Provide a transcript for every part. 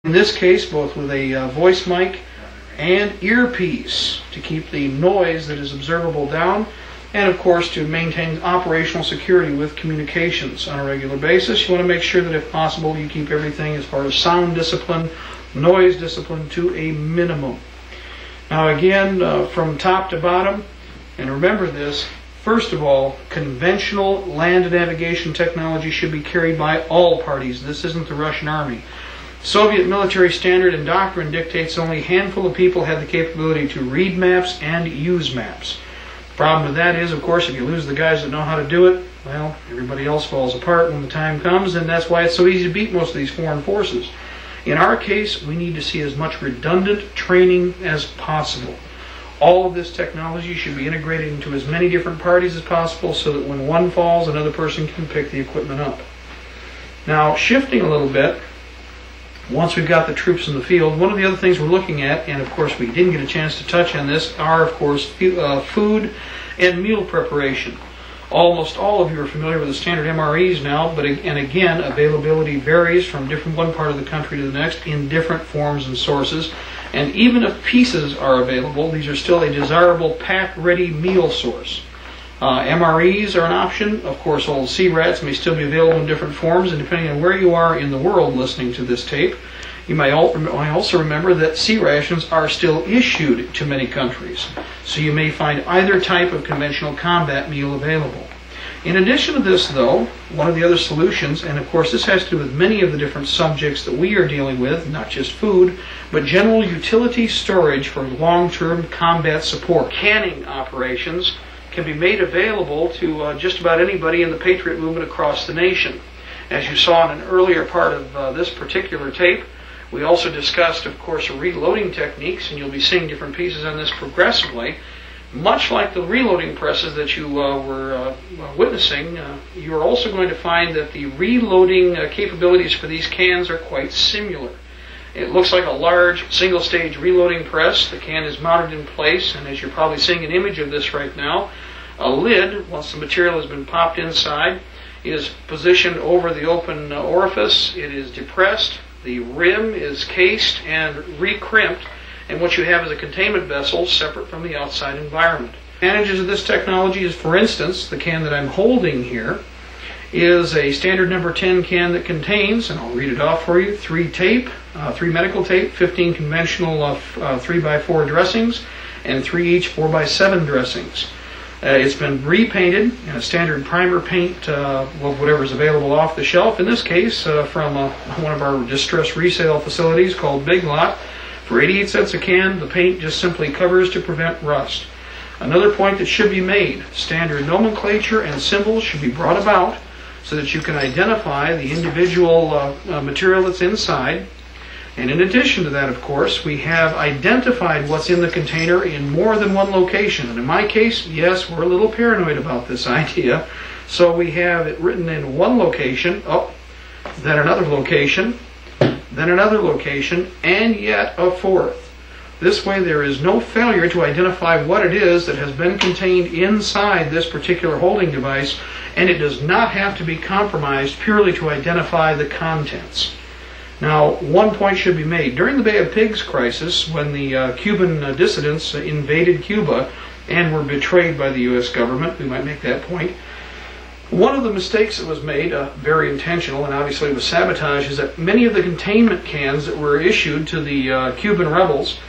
In this case, both with a voice mic and earpiece to keep the noise that is observable down, and of course to maintain operational security with communications on a regular basis. You want to make sure that if possible you keep everything as far as sound discipline, noise discipline to a minimum. Now again, from top to bottom, and remember this, first of all, conventional land navigation technology should be carried by all parties. This isn't the Russian Army. Soviet military standard and doctrine dictates only a handful of people had the capability to read maps and use maps. The problem with that is, of course, if you lose the guys that know how to do it, well, everybody else falls apart when the time comes, and that's why it's so easy to beat most of these foreign forces. In our case, we need to see as much redundant training as possible. All of this technology should be integrated into as many different parties as possible so that when one falls, another person can pick the equipment up. Now, shifting a little bit, once we've got the troops in the field, one of the other things we're looking at, and of course we didn't get a chance to touch on this, are of course food and meal preparation. Almost all of you are familiar with the standard MREs now, and again, availability varies from one part of the country to the next in different forms and sources. And even if pieces are available, these are still a desirable pack-ready meal source. MREs are an option. Of course, old CRATs may still be available in different forms, and depending on where you are in the world listening to this tape, you might also remember that C rations are still issued to many countries. So you may find either type of conventional combat meal available. In addition to this, though, one of the other solutions, and of course this has to do with many of the different subjects that we are dealing with, not just food, but general utility storage for long-term combat support. Canning operations can be made available to just about anybody in the Patriot movement across the nation. As you saw in an earlier part of this particular tape, we also discussed, of course, reloading techniques, and you'll be seeing different pieces on this progressively. Much like the reloading presses that you were witnessing, you're also going to find that the reloading capabilities for these cans are quite similar. It looks like a large single-stage reloading press. The can is mounted in place, and as you're probably seeing an image of this right now, a lid, once the material has been popped inside, is positioned over the open orifice. It is depressed. The rim is cased and recrimped, and what you have is a containment vessel separate from the outside environment. Advantages of this technology is, for instance, the can that I'm holding here is a standard number 10 can that contains, and I'll read it off for you, 3 medical tape, 15 conventional 3x4 dressings, and 3 each 4x7 dressings. It's been repainted in a standard primer paint, whatever is available off the shelf. In this case, from one of our distress resale facilities called Big Lot. For 88 cents a can, the paint just simply covers to prevent rust. Another point that should be made, standard nomenclature and symbols should be brought about so that you can identify the individual material that's inside. And in addition to that, of course, we have identified what's in the container in more than one location. And in my case, yes, we're a little paranoid about this idea. So we have it written in one location, then another location, then another location, and yet a fourth. This way there is no failure to identify what it is that has been contained inside this particular holding device, and it does not have to be compromised purely to identify the contents. Now, one point should be made. During the Bay of Pigs crisis, when the Cuban dissidents invaded Cuba and were betrayed by the U.S. government, we might make that point, one of the mistakes that was made, very intentional, and obviously was sabotage, is that many of the containment cans that were issued to the Cuban rebels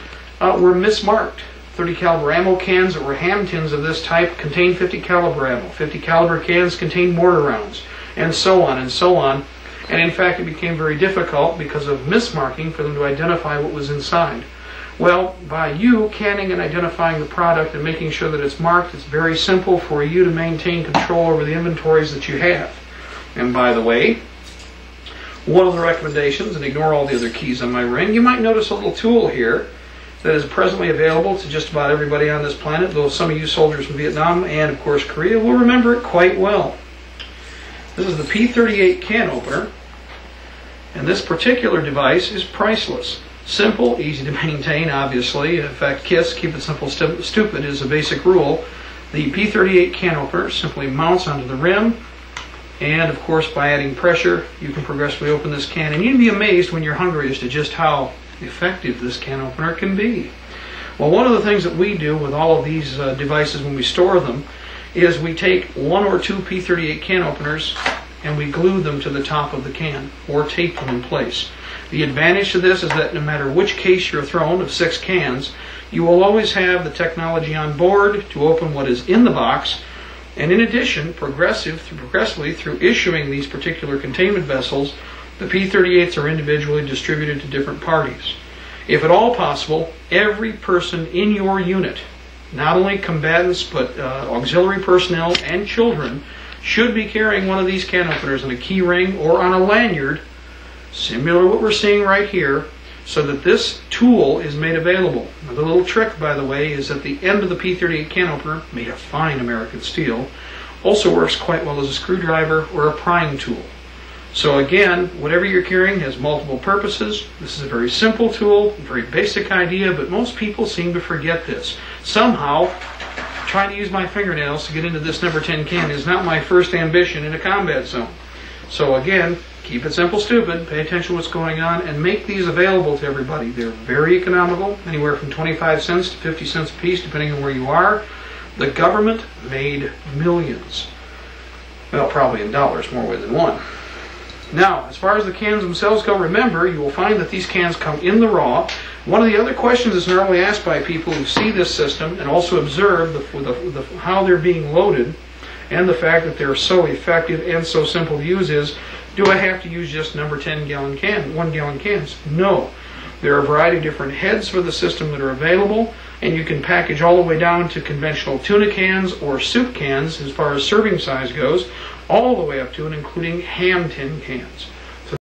were mismarked. 30 caliber ammo cans that were ham tins of this type contained 50 caliber ammo. 50 caliber cans contained mortar rounds, and so on and so on. And in fact, it became very difficult because of mismarking for them to identify what was inside. Well, by you canning and identifying the product and making sure that it's marked, it's very simple for you to maintain control over the inventories that you have. And by the way, one of the recommendations, and ignore all the other keys on my ring, you might notice a little tool here that is presently available to just about everybody on this planet, though some of you soldiers from Vietnam and, of course, Korea will remember it quite well. This is the P38 can opener, and this particular device is priceless. Simple, easy to maintain, obviously. In fact, KISS, keep it simple, stupid, is a basic rule. The P38 can opener simply mounts onto the rim, And of course, by adding pressure, you can progressively open this can. And you'd be amazed when you're hungry as to just how effective this can opener can be. Well, one of the things that we do with all of these devices when we store them is we take 1 or 2 P38 can openers and we glue them to the top of the can or tape them in place. The advantage to this is that no matter which case you're thrown of 6 cans, you will always have the technology on board to open what is in the box. And in addition, progressively through issuing these particular containment vessels, the P38s are individually distributed to different parties. If at all possible, every person in your unit, not only combatants but auxiliary personnel and children, should be carrying one of these can openers on a key ring or on a lanyard, similar to what we're seeing right here, so that this tool is made available. Now, the little trick, by the way, is that the end of the P38 can opener, made of fine American steel, also works quite well as a screwdriver or a prying tool. So again, whatever you're carrying has multiple purposes. This is a very simple tool, a very basic idea, but most people seem to forget this. Somehow, trying to use my fingernails to get into this number 10 can is not my first ambition in a combat zone. So again, keep it simple, stupid, pay attention to what's going on, and make these available to everybody. They're very economical, anywhere from 25 cents to 50 cents a piece, depending on where you are. The government made millions. Well, probably in dollars, more ways than one. Now, as far as the cans themselves go, remember, you will find that these cans come in the raw. One of the other questions that's normally asked by people who see this system and also observe how they're being loaded and the fact that they're so effective and so simple to use is, do I have to use just number 10 gallon can, 1 gallon cans? No. There are a variety of different heads for the system that are available, and you can package all the way down to conventional tuna cans or soup cans as far as serving size goes, all the way up to and including ham tin cans.